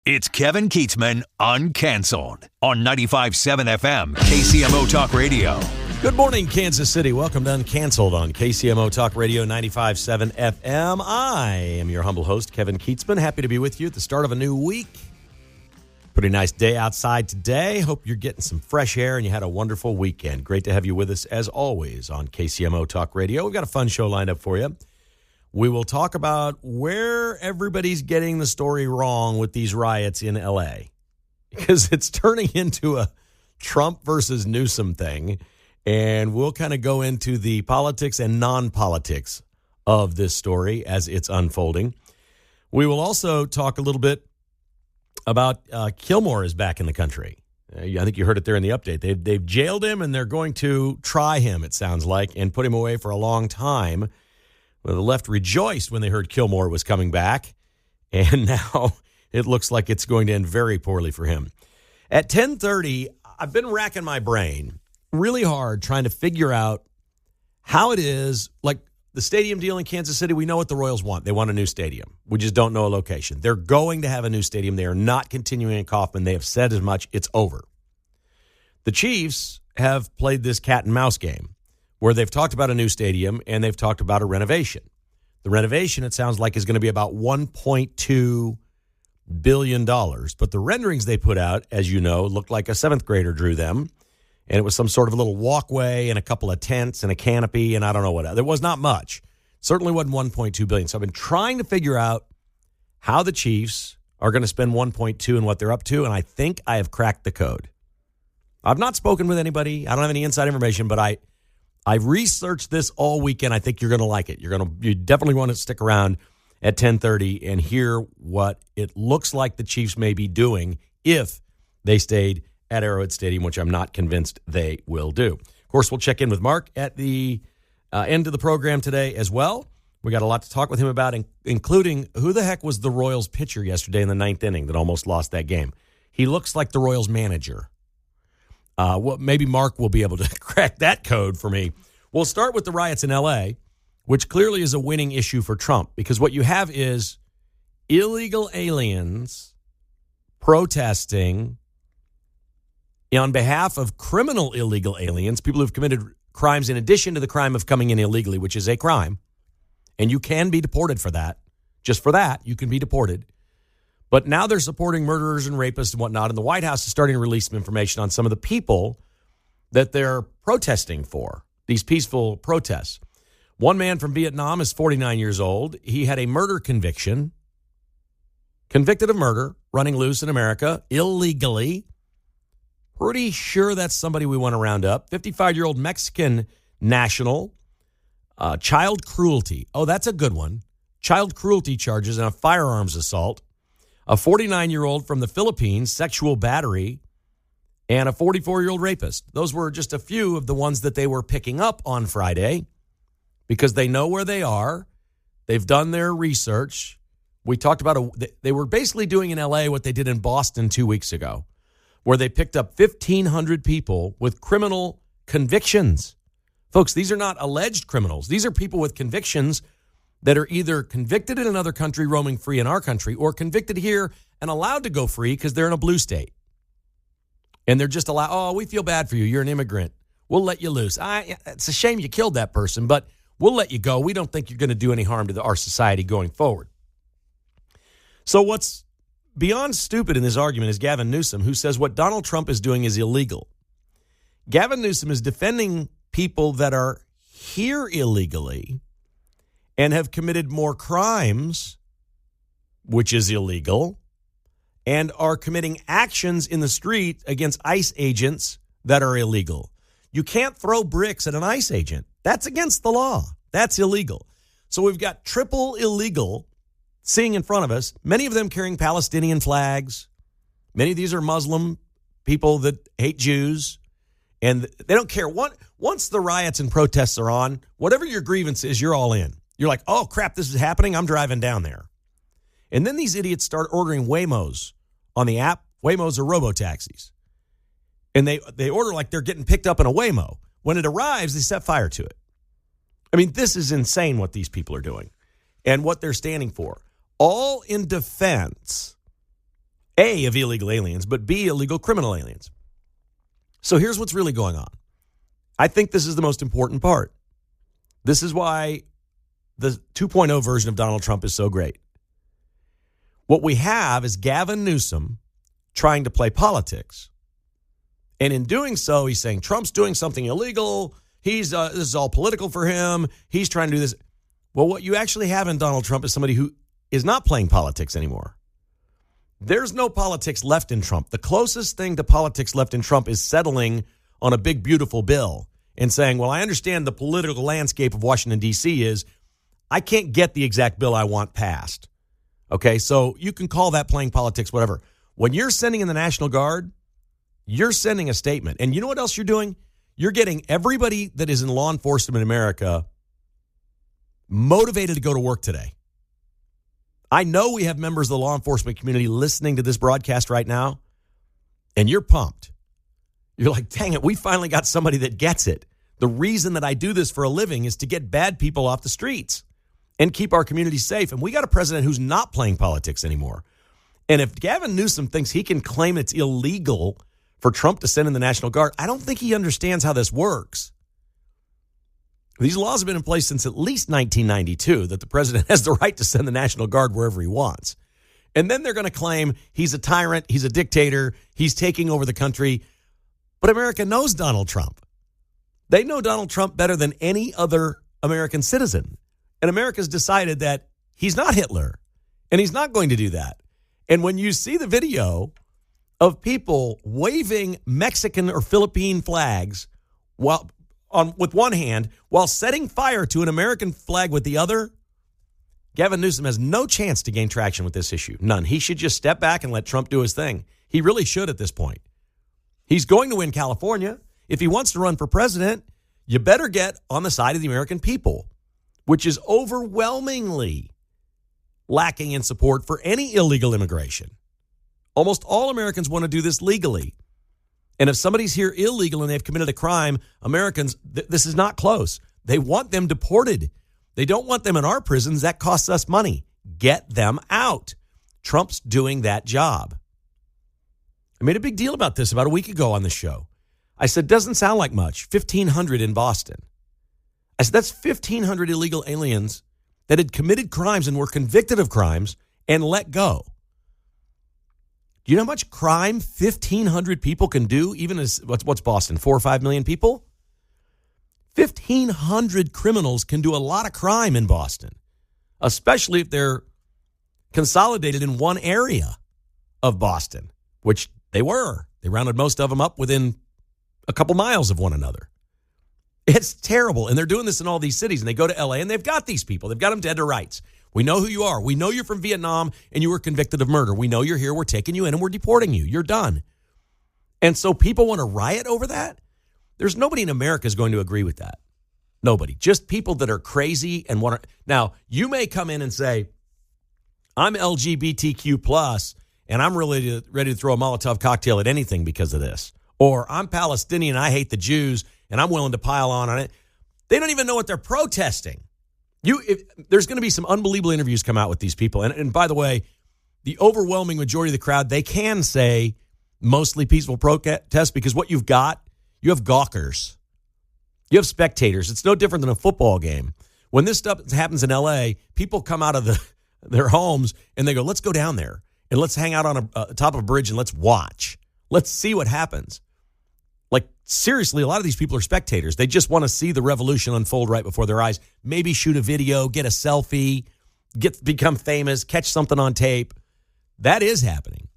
It's Kevin Keatsman Uncanceled on 95.7 FM, KCMO Talk Radio. Good morning, Kansas City. Welcome to Uncanceled on KCMO Talk Radio 95.7 FM. I am your humble host, Kevin Keatsman. Happy to be with you at the start of a new week. Pretty nice day outside today. Hope you're getting some fresh air and you had a wonderful weekend. Great to have you with us, as always, on KCMO Talk Radio. We've got a fun show lined up for you. We will talk about where everybody's getting the story wrong with these riots in L.A. because it's turning into a Trump versus Newsom thing. And we'll kind of go into the politics and non-politics of this story as it's unfolding. We will also talk a little bit about Kilmore is back in the country. I think you heard it there in the update. They've jailed him, and they're going to try him, it sounds like, and put him away for a long time. Well, the left rejoiced when they heard Kilmore was coming back, and now it looks like it's going to end very poorly for him. At 10:30, I've been racking my brain really hard trying to figure out how it is, like the stadium deal in Kansas City. We know what the Royals want. They want a new stadium. We just don't know a location. They're going to have a new stadium. They are not continuing in Kauffman. They have said as much. It's over. The Chiefs have played this cat and mouse game where they've talked about a new stadium and they've talked about a renovation. The renovation, it sounds like, is going to be about $1.2 billion. But the renderings they put out, as you know, looked like a seventh grader drew them. And it was some sort of a little walkway and a couple of tents and a canopy and I don't know what. There was not much. Certainly wasn't $1.2 billion. So I've been trying to figure out how the Chiefs are going to spend $1.2 and what they're up to. And I think I have cracked the code. I've not spoken with anybody. I don't have any inside information, but I researched this all weekend. I think you're going to like it. You definitely want to stick around at 10:30 and hear what it looks like the Chiefs may be doing if they stayed at Arrowhead Stadium, which I'm not convinced they will do. Of course, we'll check in with Mark at the end of the program today as well. We got a lot to talk with him about, including who the heck was the Royals pitcher yesterday in the ninth inning that almost lost that game. He looks like the Royals manager. Maybe Mark will be able to crack that code for me. We'll start with the riots in L.A., which clearly is a winning issue for Trump, because what you have is illegal aliens protesting on behalf of criminal illegal aliens, people who've committed crimes in addition to the crime of coming in illegally, which is a crime. And you can be deported for that. Just for that, you can be deported. But now they're supporting murderers and rapists and whatnot, and the White House is starting to release some information on some of the people that they're protesting for, these peaceful protests. One man from Vietnam is 49 years old. He had a murder conviction, convicted of murder, running loose in America illegally. Pretty sure that's somebody we want to round up. 55-year-old Mexican national, child cruelty. Oh, that's a good one. Child cruelty charges and a firearms assault. A 49-year-old from the Philippines, sexual battery, and a 44-year-old rapist. Those were just a few of the ones that they were picking up on Friday because they know where they are. They've done their research. We talked about they were basically doing in L.A. what they did in Boston 2 weeks ago, where they picked up 1,500 people with criminal convictions. Folks, these are not alleged criminals. These are people with convictions that are either convicted in another country roaming free in our country or convicted here and allowed to go free because they're in a blue state. And they're just allowed, oh, we feel bad for you. You're an immigrant. We'll let you loose. It's a shame you killed that person, but we'll let you go. We don't think you're going to do any harm to our society going forward. So what's beyond stupid in this argument is Gavin Newsom, who says what Donald Trump is doing is illegal. Gavin Newsom is defending people that are here illegally and have committed more crimes, which is illegal, and are committing actions in the street against ICE agents that are illegal. You can't throw bricks at an ICE agent. That's against the law. That's illegal. So we've got triple illegal seeing in front of us, many of them carrying Palestinian flags. Many of these are Muslim people that hate Jews, and they don't care. Once the riots and protests are on, whatever your grievance is, you're all in. You're like, oh, crap, this is happening. I'm driving down there. And then these idiots start ordering Waymos on the app. Waymos are robo-taxis. And they order like they're getting picked up in a Waymo. When it arrives, they set fire to it. I mean, this is insane what these people are doing and what they're standing for. All in defense A, of illegal aliens, but B, illegal criminal aliens. So here's what's really going on. I think this is the most important part. This is why the 2.0 version of Donald Trump is so great. What we have is Gavin Newsom trying to play politics. And in doing so, he's saying Trump's doing something illegal. This is all political for him. He's trying to do this. Well, what you actually have in Donald Trump is somebody who is not playing politics anymore. There's no politics left in Trump. The closest thing to politics left in Trump is settling on a big, beautiful bill and saying, well, I understand the political landscape of Washington, D.C. is I can't get the exact bill I want passed. Okay, so you can call that playing politics, whatever. When you're sending in the National Guard, you're sending a statement. And you know what else you're doing? You're getting everybody that is in law enforcement in America motivated to go to work today. I know we have members of the law enforcement community listening to this broadcast right now, and you're pumped. You're like, dang it, we finally got somebody that gets it. The reason that I do this for a living is to get bad people off the streets and keep our community safe. And we got a president who's not playing politics anymore. And if Gavin Newsom thinks he can claim it's illegal for Trump to send in the National Guard, I don't think he understands how this works. These laws have been in place since at least 1992 that the president has the right to send the National Guard wherever he wants. And then they're going to claim he's a tyrant, he's a dictator, he's taking over the country. But America knows Donald Trump. They know Donald Trump better than any other American citizen. And America's decided that he's not Hitler, and he's not going to do that. And when you see the video of people waving Mexican or Philippine flags with one hand while setting fire to an American flag with the other, Gavin Newsom has no chance to gain traction with this issue. None. He should just step back and let Trump do his thing. He really should at this point. He's going to win California. If he wants to run for president, you better get on the side of the American people, which is overwhelmingly lacking in support for any illegal immigration. Almost all Americans want to do this legally. And if somebody's here illegal and they've committed a crime, Americans, this is not close. They want them deported. They don't want them in our prisons. That costs us money. Get them out. Trump's doing that job. I made a big deal about this about a week ago on the show. I said, doesn't sound like much. 1,500 in Boston. I said, that's 1,500 illegal aliens that had committed crimes and were convicted of crimes and let go. Do you know how much crime 1,500 people can do, even as, what's Boston, 4 or 5 million people? 1,500 criminals can do a lot of crime in Boston, especially if they're consolidated in one area of Boston, which they were. They rounded most of them up within a couple miles of one another. It's terrible. And they're doing this in all these cities. And they go to L.A. and they've got these people. They've got them dead to rights. We know who you are. We know you're from Vietnam and you were convicted of murder. We know you're here. We're taking you in and we're deporting you. You're done. And so people want to riot over that? There's nobody in America is going to agree with that. Nobody. Just people that are crazy and want to. Now, you may come in and say, I'm LGBTQ plus and I'm really ready to throw a Molotov cocktail at anything because of this. Or I'm Palestinian, I hate the Jews, and I'm willing to pile on it. They don't even know what they're protesting. There's going to be some unbelievable interviews come out with these people. And by the way, the overwhelming majority of the crowd, they can say mostly peaceful protest because what you've got, you have gawkers. You have spectators. It's no different than a football game. When this stuff happens in L.A., people come out of their homes and they go, let's go down there and let's hang out on a top of a bridge and let's watch. Let's see what happens. Like, seriously, a lot of these people are spectators. They just want to see the revolution unfold right before their eyes. Maybe shoot a video, get a selfie, become famous, catch something on tape. That is happening.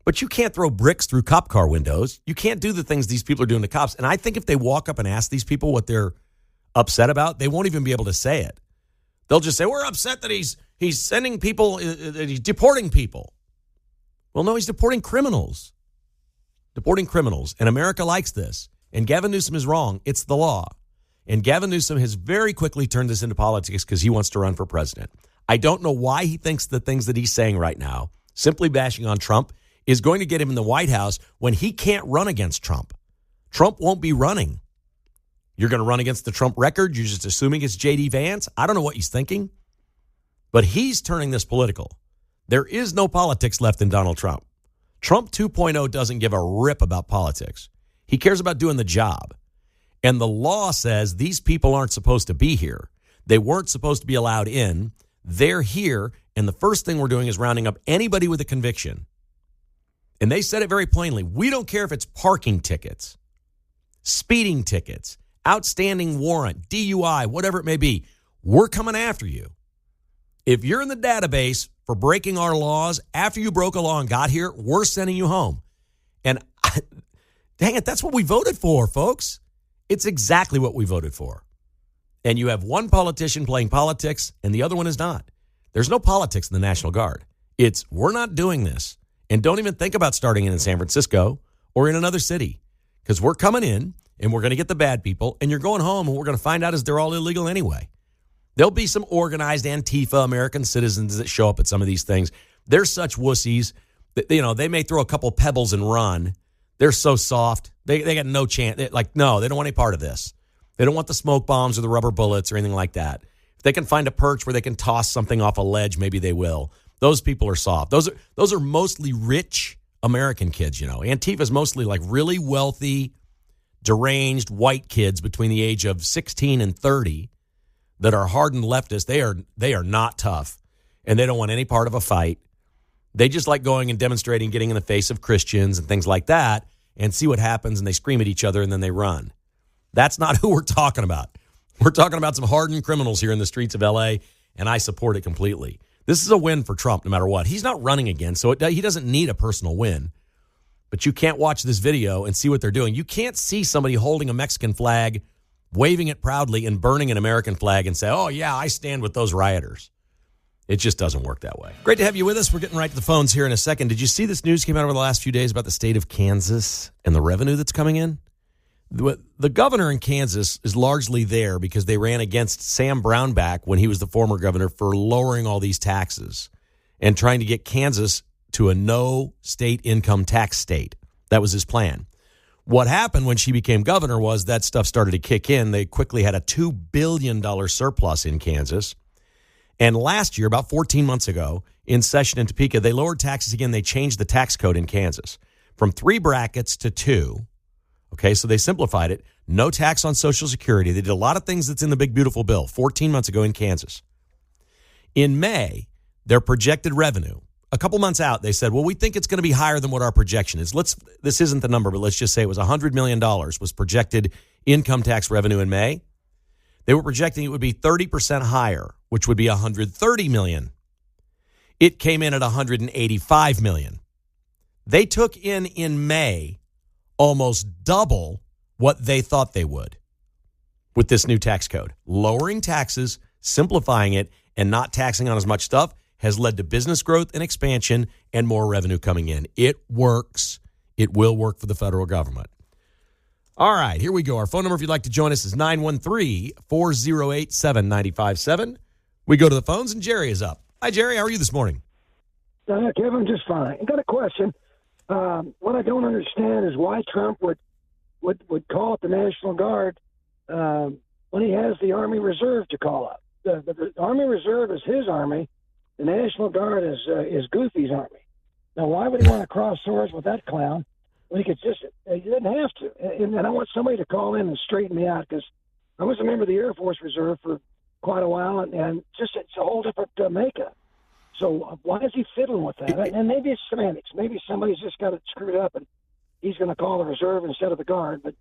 But you can't throw bricks through cop car windows. You can't do the things these people are doing to cops. And I think if they walk up and ask these people what they're upset about, they won't even be able to say it. They'll just say, we're upset that he's sending people, that he's deporting people. Well, no, he's deporting criminals. Deporting criminals. And America likes this. And Gavin Newsom is wrong. It's the law. And Gavin Newsom has very quickly turned this into politics because he wants to run for president. I don't know why he thinks the things that he's saying right now, simply bashing on Trump, is going to get him in the White House when he can't run against Trump. Trump won't be running. You're going to run against the Trump record? You're just assuming it's J.D. Vance? I don't know what he's thinking. But he's turning this political. There is no politics left in Donald Trump. Trump 2.0 doesn't give a rip about politics. He cares about doing the job. And the law says these people aren't supposed to be here. They weren't supposed to be allowed in. They're here. And the first thing we're doing is rounding up anybody with a conviction. And they said it very plainly. We don't care if it's parking tickets, speeding tickets, outstanding warrant, DUI, whatever it may be. We're coming after you. If you're in the database for breaking our laws after you broke a law and got here, we're sending you home. And dang it, that's what we voted for, folks. It's exactly what we voted for. And you have one politician playing politics and the other one is not. There's no politics in the National Guard. It's we're not doing this. And don't even think about starting it in San Francisco or in another city because we're coming in and we're going to get the bad people and you're going home and we're going to find out is they're all illegal anyway. There'll be some organized Antifa American citizens that show up at some of these things. They're such wussies that, they may throw a couple pebbles and run. They're so soft. They got no chance. They don't want any part of this. They don't want the smoke bombs or the rubber bullets or anything like that. If they can find a perch where they can toss something off a ledge, maybe they will. Those people are soft. Those are mostly rich American kids, Antifa is mostly like really wealthy, deranged white kids between the age of 16 and 30 that are hardened leftists. They are not tough, and they don't want any part of a fight. They just like going and demonstrating, getting in the face of Christians and things like that, and see what happens, and they scream at each other, and then they run. That's not who we're talking about. We're talking about some hardened criminals here in the streets of L.A., and I support it completely. This is a win for Trump no matter what. He's not running again, so he doesn't need a personal win. But you can't watch this video and see what they're doing. You can't see somebody holding a Mexican flag, waving it proudly, and burning an American flag and say, oh, yeah, I stand with those rioters. It just doesn't work that way. Great to have you with us. We're getting right to the phones here in a second. Did you see this news came out over the last few days about the state of Kansas and the revenue that's coming in? The governor in Kansas is largely there because they ran against Sam Brownback when he was the former governor for lowering all these taxes and trying to get Kansas to a no state income tax state. That was his plan. What happened when she became governor was that stuff started to kick in. They quickly had a $2 billion surplus in Kansas. And last year, about 14 months ago, in session in Topeka, they lowered taxes again. They changed the tax code in Kansas from 3 brackets to 2. Okay, so they simplified it. No tax on Social Security. They did a lot of things that's in the big, beautiful bill 14 months ago in Kansas. In May, their projected revenue, a couple months out, they said, well, we think it's going to be higher than what our projection is. This isn't the number, but let's just say it was $100 million was projected income tax revenue in May. They were projecting it would be 30% higher, which would be $130 million. It came in at $185 million. They took in May almost double what they thought they would with this new tax code. Lowering taxes, simplifying it, and not taxing on as much stuff has led to business growth and expansion and more revenue coming in. It works. It will work for the federal government. All right, here we go. Our phone number, if you'd like to join us, is 913-408-7957. We go to the phones, and Jerry is up. Hi, Jerry. How are you this morning? Kevin, just fine. I got a question. What I don't understand is why Trump would call up the National Guard when he has the Army Reserve to call up. The Army Reserve is his army. The National Guard is Goofy's army. Now, why would he want to cross swords with that clown when he could he didn't have to? And I want somebody to call in and straighten me out because I was a member of the Air Force Reserve for quite a while, and just it's a whole different makeup. So why is he fiddling with that? And maybe it's semantics. Maybe somebody's just got it screwed up, and he's going to call the reserve instead of the guard. But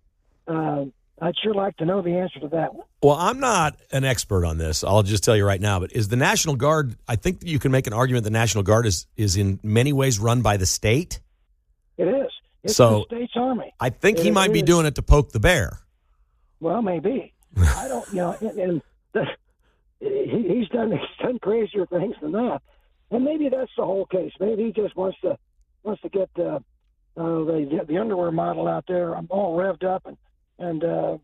I'd sure like to know the answer to that one. Well, I'm not an expert on this. I'll just tell you right now. But is the National Guard, I think you can make an argument the National Guard is in many ways run by the state. It is. It's so the state's army. I think he might be doing it to poke the bear. Well, maybe. I don't, and he's done crazier things than that. And maybe that's the whole case. Maybe he just wants to get the underwear model out there all revved up, and I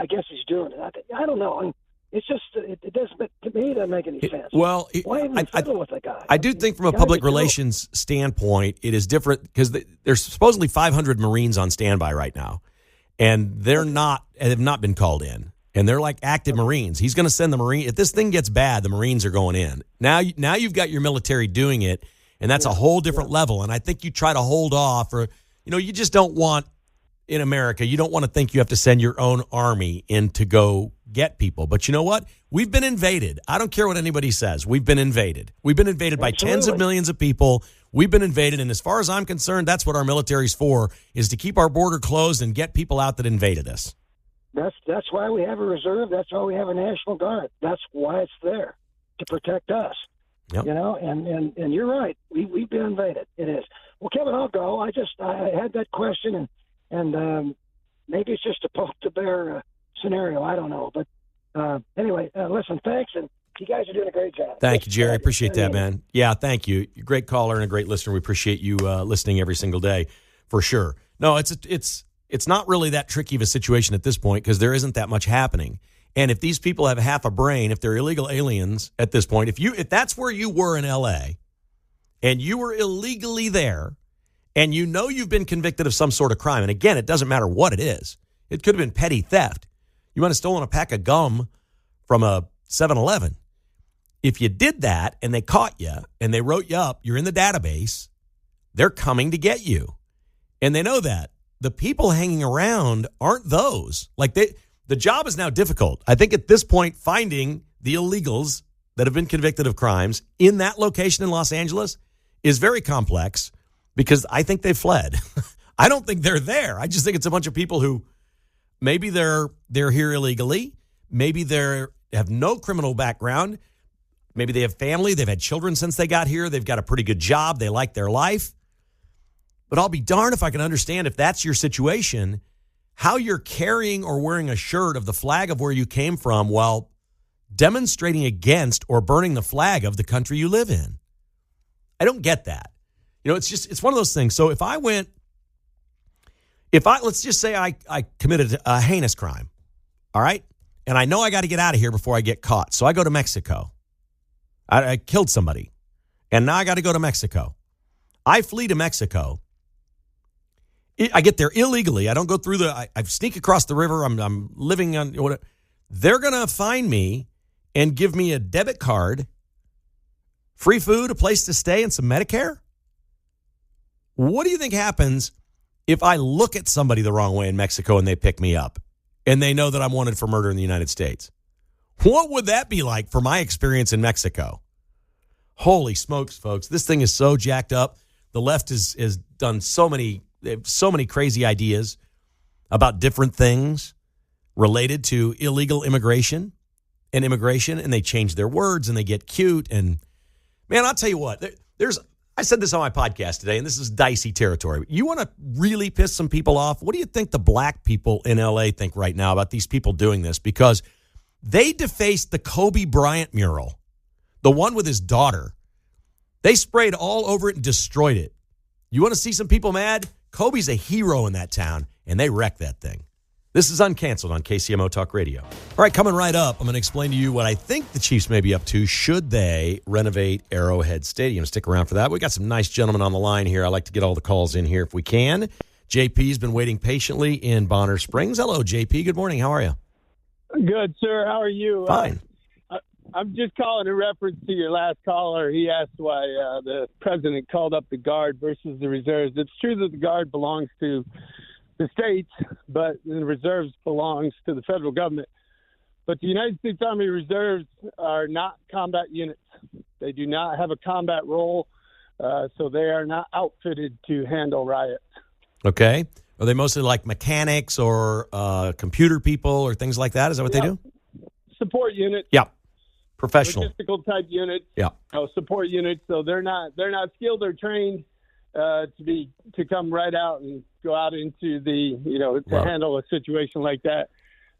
guess he's doing it. I don't know. I mean, it's just it doesn't, to me, it doesn't make any sense. Well, why even fiddle with the guy? I do think from a public relations standpoint, it is different because there's supposedly 500 Marines on standby right now, and have not been called in. And they're like active Marines. He's going to send the Marine. If this thing gets bad, the Marines are going in. Now you've got your military doing it, and that's a whole different level. And I think you try to hold off, or you just don't want in America. You don't want to think you have to send your own army in to go get people. But you know what? We've been invaded. I don't care what anybody says. We've been invaded. We've been invaded by tens of millions of people. We've been invaded, and as far as I'm concerned, that's what our military's for: is to keep our border closed and get people out that invaded us. That's why we have a reserve. That's why we have a National Guard. That's why it's there, to protect us. Yep. And you're right. We've been invaded. It is. Well, Kevin, I'll go. I had that question, and maybe it's just a poke the bear scenario. I don't know. But anyway, listen, thanks, and you guys are doing a great job. Thank you, Jerry. I appreciate that, man. Yeah, thank you. You're a great caller and a great listener. We appreciate you listening every single day, for sure. No, it's not really that tricky of a situation at this point because there isn't that much happening. And if these people have half a brain, if they're illegal aliens at this point, if that's where you were in L.A. and you were illegally there and you've been convicted of some sort of crime, and again, it doesn't matter what it is. It could have been petty theft. You might have stolen a pack of gum from a 7-Eleven. If you did that and they caught you and they wrote you up, you're in the database, they're coming to get you. And they know that. The people hanging around aren't those. The job is now difficult. I think at this point, finding the illegals that have been convicted of crimes in that location in Los Angeles is very complex because I think they fled. I don't think they're there. I just think it's a bunch of people who maybe they're here illegally. Maybe they have no criminal background. Maybe they have family. They've had children since they got here. They've got a pretty good job. They like their life. But I'll be darned if I can understand, if that's your situation, how you're carrying or wearing a shirt of the flag of where you came from while demonstrating against or burning the flag of the country you live in. I don't get that. It's one of those things. So let's just say I committed a heinous crime, all right? And I know I got to get out of here before I get caught. So I go to Mexico. I killed somebody. And now I got to go to Mexico. I flee to Mexico. I get there illegally. I don't go through I sneak across the river. I'm living on whatever. They're going to find me and give me a debit card, free food, a place to stay, and some Medicare. What do you think happens if I look at somebody the wrong way in Mexico and they pick me up and they know that I'm wanted for murder in the United States? What would that be like for my experience in Mexico? Holy smokes, folks. This thing is so jacked up. The left has done so many crazy ideas about different things related to illegal immigration, and they change their words and they get cute. And man, I'll tell you what, I said this on my podcast today, and this is dicey territory. You want to really piss some people off? What do you think the black people in LA think right now about these people doing this? Because they defaced the Kobe Bryant mural, the one with his daughter. They sprayed all over it and destroyed it. You want to see some people mad? Kobe's a hero in that town, and they wrecked that thing. This is Uncanceled on KCMO Talk Radio. All right, coming right up, I'm going to explain to you what I think the Chiefs may be up to should they renovate Arrowhead Stadium. Stick around for that. We got some nice gentlemen on the line here. I like to get all the calls in here if we can. JP's been waiting patiently in Bonner Springs. Hello, JP. Good morning. How are you? Good, sir. How are you? Fine. I'm just calling in reference to your last caller. He asked why the president called up the Guard versus the reserves. It's true that the Guard belongs to the states, but the reserves belongs to the federal government. But the United States Army Reserves are not combat units. They do not have a combat role, so they are not outfitted to handle riots. Okay. Are they mostly like mechanics or computer people or things like that? Is that what they do? Support units. Yeah. Professional. Logistical type units. Yeah. Support units. So they're not skilled or trained to come right out and go out into to handle a situation like that.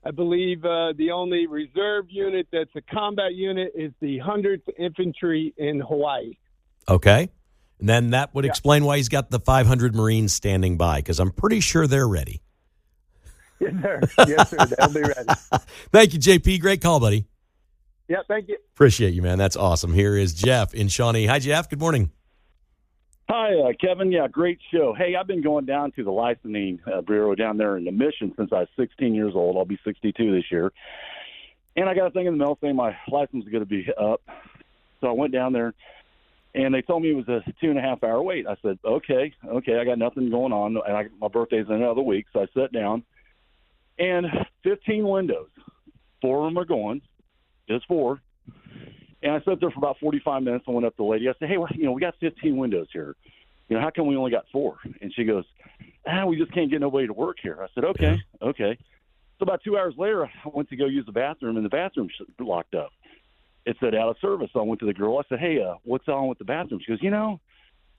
I believe the only reserve unit that's a combat unit is the 100th Infantry in Hawaii. Okay. And then that would explain why he's got the 500 Marines standing by, because I'm pretty sure they're ready. Yes, sir. Yes, sir. They'll be ready. Thank you, JP. Great call, buddy. Yeah, thank you. Appreciate you, man. That's awesome. Here is Jeff in Shawnee. Hi, Jeff. Good morning. Hi, Kevin. Yeah, great show. Hey, I've been going down to the licensing bureau down there in the Mission since I was 16 years old. I'll be 62 this year. And I got a thing in the mail saying my license is going to be up. So I went down there, and they told me it was a 2.5-hour wait. I said, okay, I got nothing going on. And my birthday's in another week, so I sat down. And 15 windows. 4 of them are going, just 4. And I sat there for about 45 minutes. I went up to the lady. I said, hey, well, we got 15 windows here. How come we only got 4? And she goes, we just can't get nobody to work here. I said, okay. So about 2 hours later, I went to go use the bathroom, and the bathroom's locked up. It said out of service. So I went to the girl. I said, hey, what's on with the bathroom? She goes,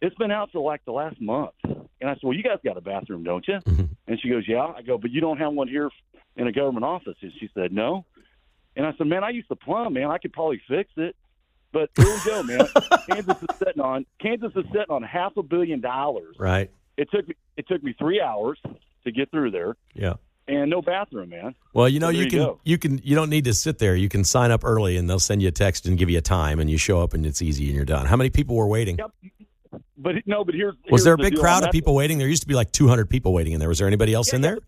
it's been out for like the last month. And I said, well, you guys got a bathroom, don't you? Mm-hmm. And she goes, yeah. I go, but you don't have one here in a government office. And she said, no. And I said, man, I used to plumb, man. I could probably fix it. But here we go, man. Kansas is sitting on $500 million. Right. It took me 3 hours to get through there. Yeah. And no bathroom, man. Well, so you don't need to sit there. You can sign up early, and they'll send you a text and give you a time, and you show up, and it's easy, and you're done. How many people were waiting? Yep. But here's was there a big deal crowd of people waiting? There used to be like 200 people waiting in there. Was there anybody else in there?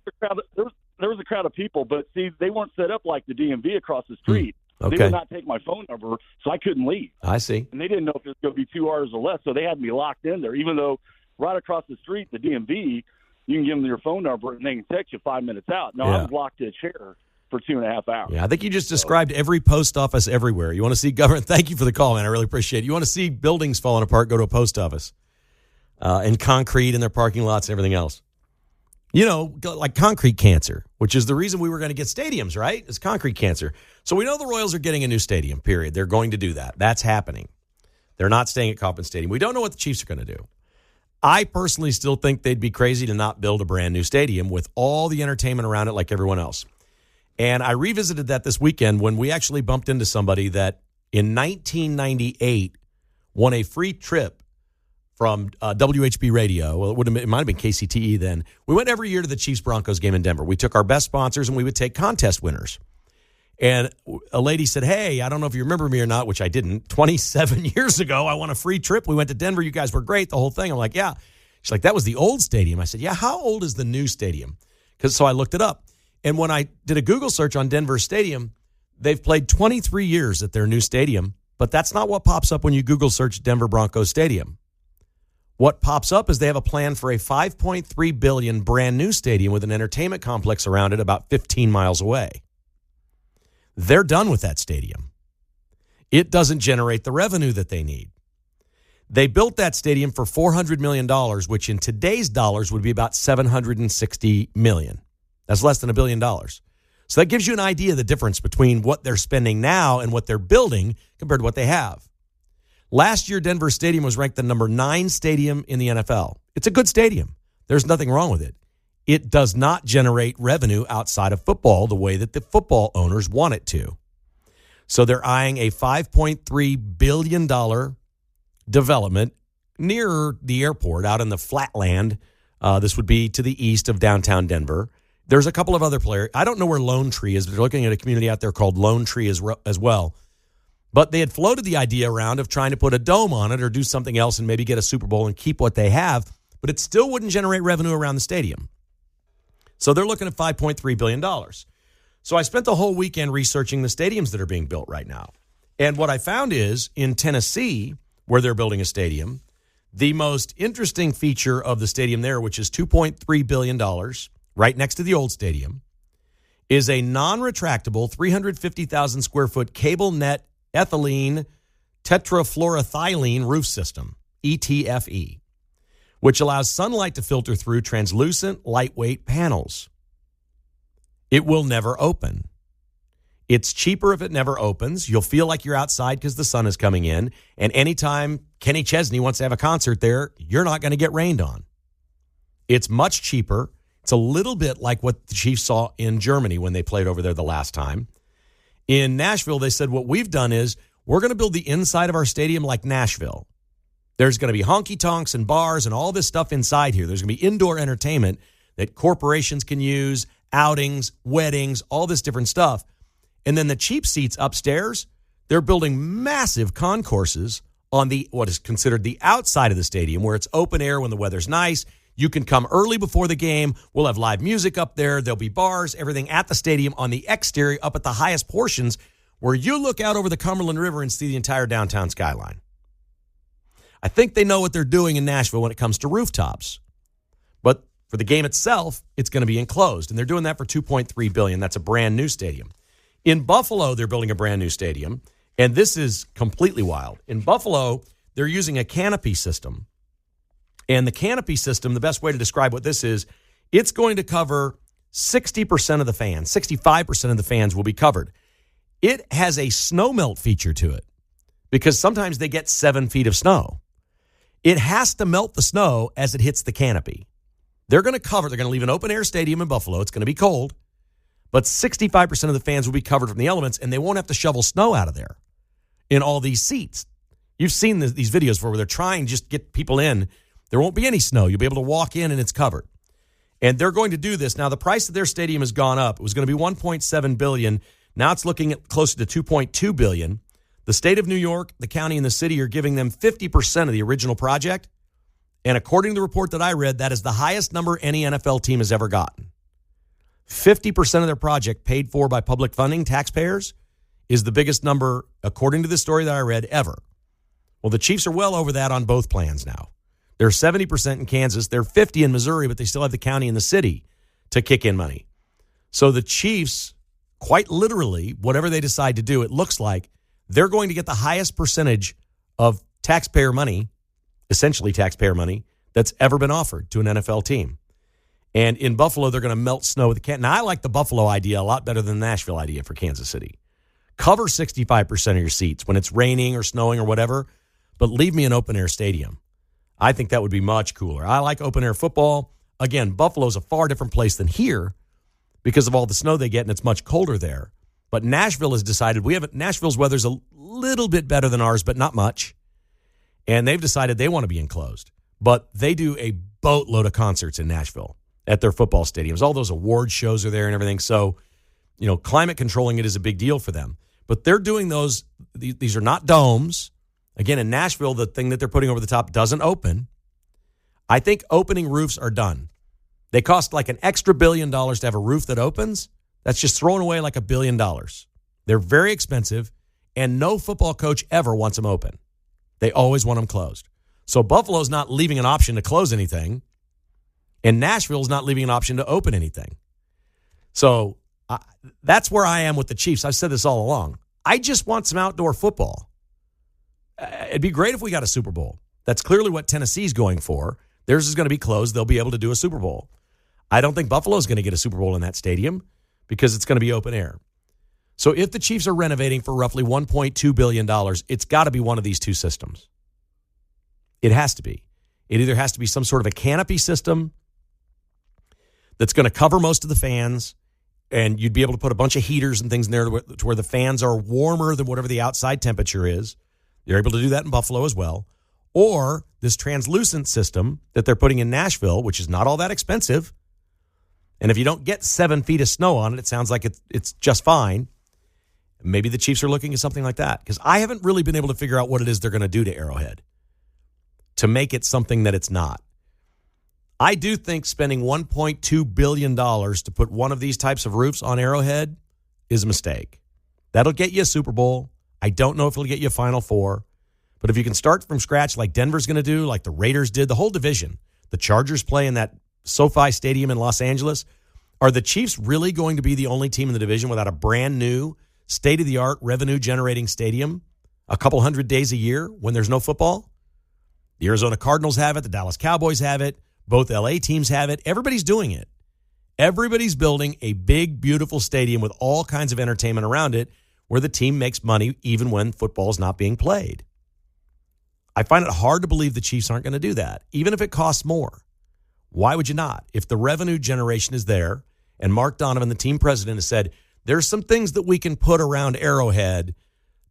There was a crowd of people, but see, they weren't set up like the DMV across the street. Okay. They would not take my phone number, so I couldn't leave. I see. And they didn't know if it was going to be 2 hours or less, so they had me locked in there, even though right across the street, the DMV, you can give them your phone number, and they can text you 5 minutes out. No, I was locked to a chair for 2.5 hours. Yeah, I think you just described every post office everywhere. You want to see government? Thank you for the call, man. I really appreciate it. You want to see buildings falling apart, go to a post office. And concrete in their parking lots and everything else. Like concrete cancer, which is the reason we were going to get stadiums, right? It's concrete cancer. So we know the Royals are getting a new stadium, period. They're going to do that. That's happening. They're not staying at Kauffman Stadium. We don't know what the Chiefs are going to do. I personally still think they'd be crazy to not build a brand new stadium with all the entertainment around it like everyone else. And I revisited that this weekend when we actually bumped into somebody that in 1998 won a free trip from WHB Radio. Well, it might have been KCTE then. We went every year to the Chiefs-Broncos game in Denver. We took our best sponsors, and we would take contest winners. And a lady said, hey, I don't know if you remember me or not, which I didn't. 27 years ago, I won a free trip. We went to Denver. You guys were great, the whole thing. I'm like, yeah. She's like, that was the old stadium. I said, yeah, how old is the new stadium? So I looked it up. And when I did a Google search on Denver Stadium, they've played 23 years at their new stadium. But that's not what pops up when you Google search Denver Broncos Stadium. What pops up is they have a plan for a $5.3 billion brand new stadium with an entertainment complex around it about 15 miles away. They're done with that stadium. It doesn't generate the revenue that they need. They built that stadium for $400 million, which in today's dollars would be about $760 million. That's less than $1 billion. So that gives you an idea of the difference between what they're spending now and what they're building compared to what they have. Last year, Denver Stadium was ranked the number 9 stadium in the NFL. It's a good stadium. There's nothing wrong with it. It does not generate revenue outside of football the way that the football owners want it to. So they're eyeing a $5.3 billion development near the airport out in the flatland. This would be to the east of downtown Denver. There's a couple of other players. I don't know where Lone Tree is, but they're looking at a community out there called Lone Tree as well. But they had floated the idea around of trying to put a dome on it or do something else and maybe get a Super Bowl and keep what they have, but it still wouldn't generate revenue around the stadium. So they're looking at $5.3 billion. So I spent the whole weekend researching the stadiums that are being built right now. And what I found is in Tennessee, where they're building a stadium, the most interesting feature of the stadium there, which is $2.3 billion, right next to the old stadium, is a non-retractable 350,000 square foot cable net ethylene tetrafluoroethylene roof system, ETFE, which allows sunlight to filter through translucent, lightweight panels. It will never open. It's cheaper if it never opens. You'll feel like you're outside because the sun is coming in. And anytime Kenny Chesney wants to have a concert there, you're not going to get rained on. It's much cheaper. It's a little bit like what the Chiefs saw in Germany when they played over there the last time. In Nashville, they said what we've done is we're going to build the inside of our stadium like Nashville. There's going to be honky-tonks and bars and all this stuff inside here. There's going to be indoor entertainment that corporations can use, outings, weddings, all this different stuff. And then the cheap seats upstairs, they're building massive concourses on the what is considered the outside of the stadium, where it's open air when the weather's nice. You can come early before the game. We'll have live music up there. There'll be bars, everything at the stadium on the exterior, up at the highest portions, where you look out over the Cumberland River and see the entire downtown skyline. I think they know what they're doing in Nashville when it comes to rooftops. But for the game itself, it's going to be enclosed, and they're doing that for $2.3 billion. That's a brand new stadium. In Buffalo, they're building a brand new stadium, and this is completely wild. In Buffalo, they're using a canopy system. And the canopy system, the best way to describe what this is, it's going to cover 60% of the fans. 65% of the fans will be covered. It has a snow melt feature to it because sometimes they get 7 feet of snow. It has to melt the snow as it hits the canopy. They're going to leave an open-air stadium in Buffalo. It's going to be cold, but 65% of the fans will be covered from the elements, and they won't have to shovel snow out of there in all these seats. You've seen these videos where they're trying to just get people in. There won't be any snow. You'll be able to walk in and it's covered. And they're going to do this. Now, the price of their stadium has gone up. It was going to be $1.7 billion. Now it's looking at closer to $2.2 billion. The state of New York, the county, and the city are giving them 50% of the original project. And according to the report that I read, that is the highest number any NFL team has ever gotten. 50% of their project paid for by public funding, taxpayers, is the biggest number, according to the story that I read, ever. Well, the Chiefs are well over that on both plans now. They're 70% in Kansas. They're 50% in Missouri, but they still have the county and the city to kick in money. So the Chiefs, quite literally, whatever they decide to do, it looks like they're going to get the highest percentage of taxpayer money, essentially taxpayer money, that's ever been offered to an NFL team. And in Buffalo, they're going to melt snow with the can. Now, I like the Buffalo idea a lot better than the Nashville idea for Kansas City. Cover 65% of your seats when it's raining or snowing or whatever, but leave me an open-air stadium. I think that would be much cooler. I like open-air football. Again, Buffalo's a far different place than here because of all the snow they get, and it's much colder there. But Nashville has decided Nashville's weather's a little bit better than ours, but not much. And they've decided they want to be enclosed. But they do a boatload of concerts in Nashville at their football stadiums. All those award shows are there and everything. So, climate controlling it is a big deal for them. But they're doing those. These are not domes. Again, in Nashville, the thing that they're putting over the top doesn't open. I think opening roofs are done. They cost like an extra $1 billion to have a roof that opens. That's just throwing away like $1 billion. They're very expensive, and no football coach ever wants them open. They always want them closed. So Buffalo's not leaving an option to close anything, and Nashville's not leaving an option to open anything. So that's where I am with the Chiefs. I've said this all along. I just want some outdoor football. It'd be great if we got a Super Bowl. That's clearly what Tennessee's going for. Theirs is going to be closed. They'll be able to do a Super Bowl. I don't think Buffalo's going to get a Super Bowl in that stadium because it's going to be open air. So if the Chiefs are renovating for roughly $1.2 billion, it's got to be one of these two systems. It has to be. It either has to be some sort of a canopy system that's going to cover most of the fans, and you'd be able to put a bunch of heaters and things in there to where the fans are warmer than whatever the outside temperature is. They're able to do that in Buffalo as well. Or this translucent system that they're putting in Nashville, which is not all that expensive. And if you don't get 7 feet of snow on it, it sounds like it's just fine. Maybe the Chiefs are looking at something like that. Because I haven't really been able to figure out what it is they're going to do to Arrowhead to make it something that it's not. I do think spending $1.2 billion to put one of these types of roofs on Arrowhead is a mistake. That'll get you a Super Bowl. I don't know if it'll get you a Final Four. But if you can start from scratch like Denver's going to do, like the Raiders did, the whole division, the Chargers play in that SoFi Stadium in Los Angeles, are the Chiefs really going to be the only team in the division without a brand new, state-of-the-art, revenue-generating stadium a couple hundred days a year when there's no football? The Arizona Cardinals have it. The Dallas Cowboys have it. Both L.A. teams have it. Everybody's doing it. Everybody's building a big, beautiful stadium with all kinds of entertainment around it where the team makes money even when football is not being played. I find it hard to believe the Chiefs aren't going to do that, even if it costs more. Why would you not? If the revenue generation is there, and Mark Donovan, the team president, has said, there's some things that we can put around Arrowhead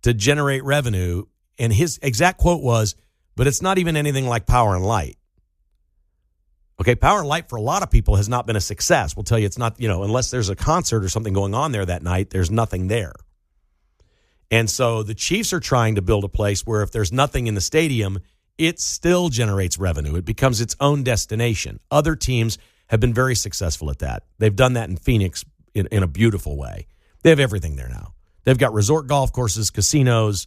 to generate revenue, and his exact quote was, but it's not even anything like Power and Light. Okay, Power and Light for a lot of people has not been a success. We'll tell you it's not, unless there's a concert or something going on there that night, there's nothing there. And so the Chiefs are trying to build a place where if there's nothing in the stadium, it still generates revenue. It becomes its own destination. Other teams have been very successful at that. They've done that in Phoenix in a beautiful way. They have everything there now. They've got resort golf courses, casinos,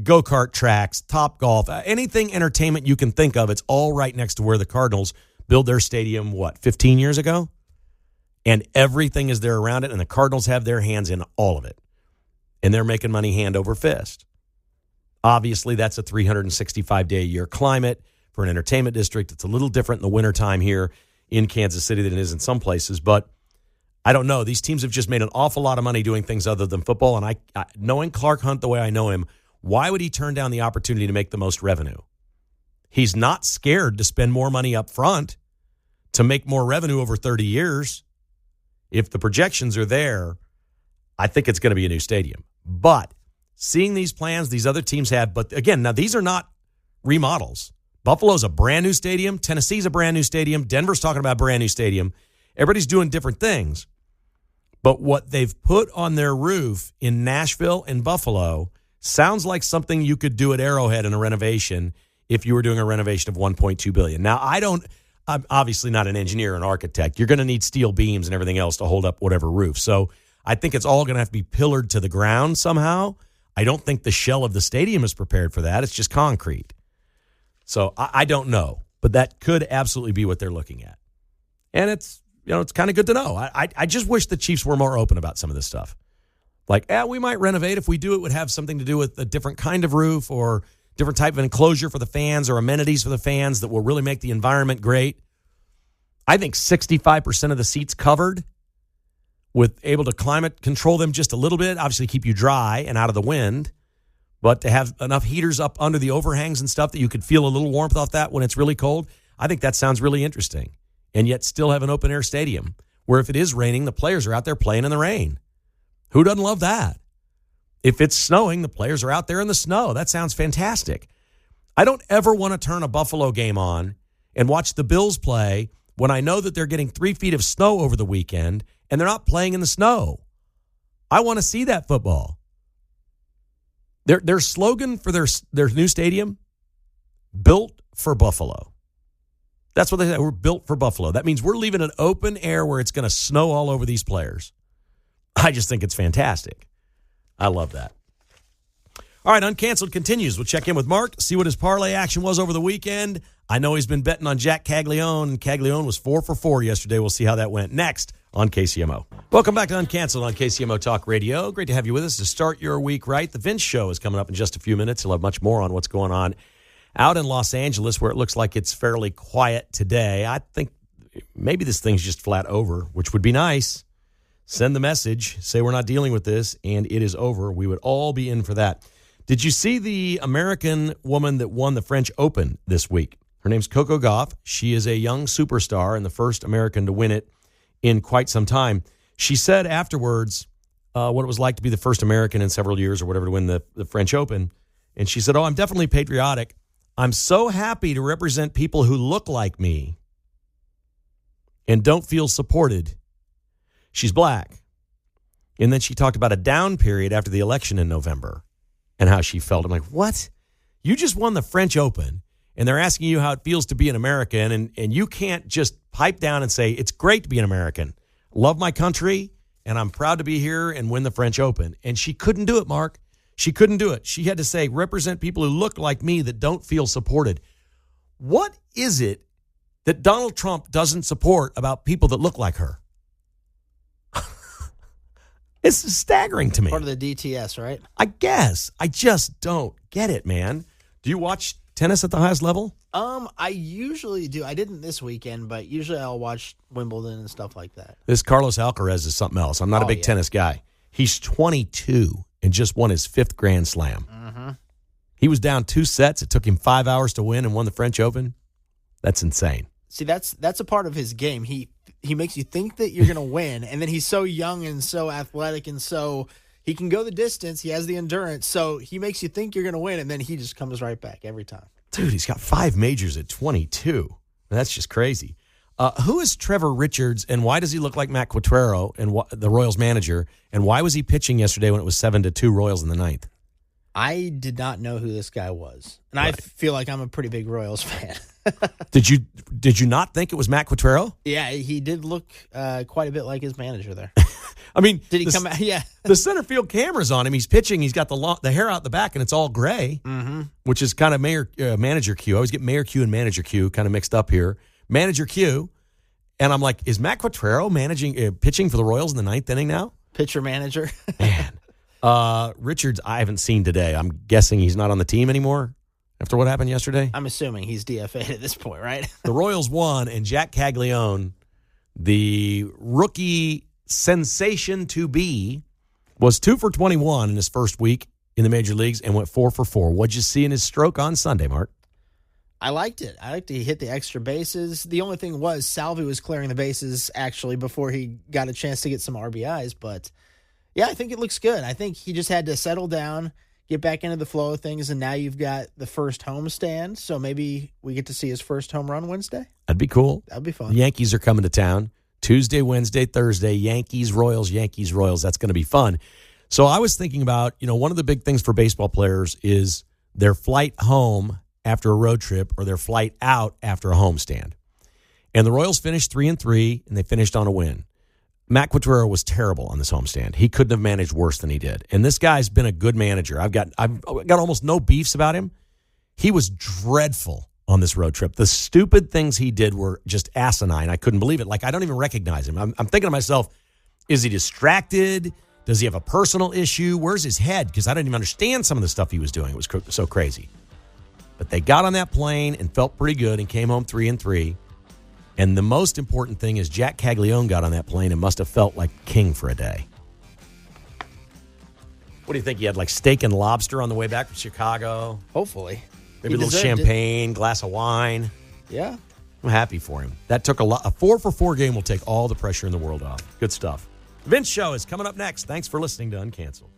go-kart tracks, Top Golf, anything entertainment you can think of. It's all right next to where the Cardinals built their stadium, 15 years ago? And everything is there around it, and the Cardinals have their hands in all of it. And they're making money hand over fist. Obviously, that's a 365-day-a-year climate for an entertainment district. It's a little different in the wintertime here in Kansas City than it is in some places. But I don't know. These teams have just made an awful lot of money doing things other than football. And I knowing Clark Hunt the way I know him, why would he turn down the opportunity to make the most revenue? He's not scared to spend more money up front to make more revenue over 30 years. If the projections are there, I think it's going to be a new stadium. But seeing these plans these other teams have, but again, now these are not remodels. Buffalo's a brand new stadium. Tennessee's a brand new stadium. Denver's talking about a brand new stadium. Everybody's doing different things. But what they've put on their roof in Nashville and Buffalo sounds like something you could do at Arrowhead in a renovation if you were doing a renovation of $1.2 billion. Now, I'm obviously not an engineer or an architect. You're going to need steel beams and everything else to hold up whatever roof. So I think it's all going to have to be pillared to the ground somehow. I don't think the shell of the stadium is prepared for that. It's just concrete. So I don't know, but that could absolutely be what they're looking at. And it's kind of good to know. I just wish the Chiefs were more open about some of this stuff. Like, we might renovate. If we do, it would have something to do with a different kind of roof or different type of enclosure for the fans or amenities for the fans that will really make the environment great. I think 65% of the seats covered with able to climate control them just a little bit, obviously keep you dry and out of the wind, but to have enough heaters up under the overhangs and stuff that you could feel a little warmth off that when it's really cold, I think that sounds really interesting. And yet still have an open-air stadium where if it is raining, the players are out there playing in the rain. Who doesn't love that? If it's snowing, the players are out there in the snow. That sounds fantastic. I don't ever want to turn a Buffalo game on and watch the Bills play when I know that they're getting 3 feet of snow over the weekend and they're not playing in the snow. I want to see that football. Their slogan for their new stadium, built for Buffalo. That's what they say. We're built for Buffalo. That means we're leaving an open air where it's going to snow all over these players. I just think it's fantastic. I love that. All right, Uncanceled continues. We'll check in with Mark, see what his parlay action was over the weekend. I know he's been betting on Jack Caglione, and Caglione was 4 for 4 yesterday. We'll see how that went next on KCMO. Welcome back to Uncanceled on KCMO Talk Radio. Great to have you with us to start your week right. The Vince Show is coming up in just a few minutes. He'll have much more on what's going on out in Los Angeles, where it looks like it's fairly quiet today. I think maybe this thing's just flat over, which would be nice. Send the message, say we're not dealing with this, and it is over. We would all be in for that. Did you see the American woman that won the French Open this week? Her name's Coco Gauff. She is a young superstar and the first American to win it in quite some time. She said afterwards what it was like to be the first American in several years or whatever to win the French Open. And she said, I'm definitely patriotic. I'm so happy to represent people who look like me and don't feel supported. She's black. And then she talked about a down period after the election in November and how she felt. I'm like, what? You just won the French Open, and they're asking you how it feels to be an American, and you can't just pipe down and say, it's great to be an American. Love my country, and I'm proud to be here and win the French Open. And she couldn't do it, Mark. She couldn't do it. She had to say, represent people who look like me that don't feel supported. What is it that Donald Trump doesn't support about people that look like her? It's staggering to me. Part of the DTS, right? I guess. I just don't get it, man. Do you watch tennis at the highest level? I usually do. I didn't this weekend, but usually I'll watch Wimbledon and stuff like that. This Carlos Alcaraz is something else. I'm not a big tennis guy. He's 22 and just won his 5th Grand Slam. Mm-hmm. He was down 2 sets. It took him 5 hours to win and won the French Open. That's insane. See, that's a part of his game. He makes you think that you're going to win, and then he's so young and so athletic, and so he can go the distance. He has the endurance, so he makes you think you're going to win, and then he just comes right back every time. Dude, he's got 5 majors at 22. That's just crazy. Who is Trevor Richards, and why does he look like Matt Quatraro, and the Royals manager, and why was he pitching yesterday when it was 7-2 Royals in the 9th? I did not know who this guy was, and I feel like I'm a pretty big Royals fan. Did you not think it was Matt Quatrero? Yeah, he did look quite a bit like his manager there. I mean, Did he come out? Yeah. The center field camera's on him. He's pitching. He's got the hair out the back, and it's all gray, which is kind of manager Q. I always get Mayor Q and manager Q kind of mixed up here. Manager Q, and I'm like, is Matt Quatrero pitching for the Royals in the ninth inning now? Pitcher manager. Man, Richards, I haven't seen today. I'm guessing he's not on the team anymore after what happened yesterday. I'm assuming he's DFA'd at this point, right? The Royals won, and Jack Caglione, the rookie sensation to be, was 2 for 21 in his first week in the major leagues and went 4 for 4. What'd you see in his stroke on Sunday, Mark? I liked it. He hit the extra bases. The only thing was Salvi was clearing the bases actually before he got a chance to get some RBIs. But, yeah, I think it looks good. I think he just had to settle down, get back into the flow of things, and now you've got the first homestand. So maybe we get to see his first home run Wednesday. That'd be cool. That'd be fun. The Yankees are coming to town. Tuesday, Wednesday, Thursday, Yankees, Royals. That's going to be fun. So I was thinking about, one of the big things for baseball players is their flight home after a road trip or their flight out after a homestand. And the Royals finished 3-3, and they finished on a win. Matt Quatrero was terrible on this homestand. He couldn't have managed worse than he did. And this guy's been a good manager. I've got almost no beefs about him. He was dreadful on this road trip. The stupid things he did were just asinine. I couldn't believe it. Like, I don't even recognize him. I'm thinking to myself, is he distracted? Does he have a personal issue? Where's his head? Because I didn't even understand some of the stuff he was doing. It was so crazy. But they got on that plane and felt pretty good and came home 3-3. And the most important thing is Jack Caglione got on that plane and must have felt like king for a day. What do you think? He had like steak and lobster on the way back from Chicago? Hopefully. Maybe a little champagne, glass of wine. Yeah. I'm happy for him. That took a 4-for-4 game will take all the pressure in the world off. Good stuff. Vince Show is coming up next. Thanks for listening to Uncanceled.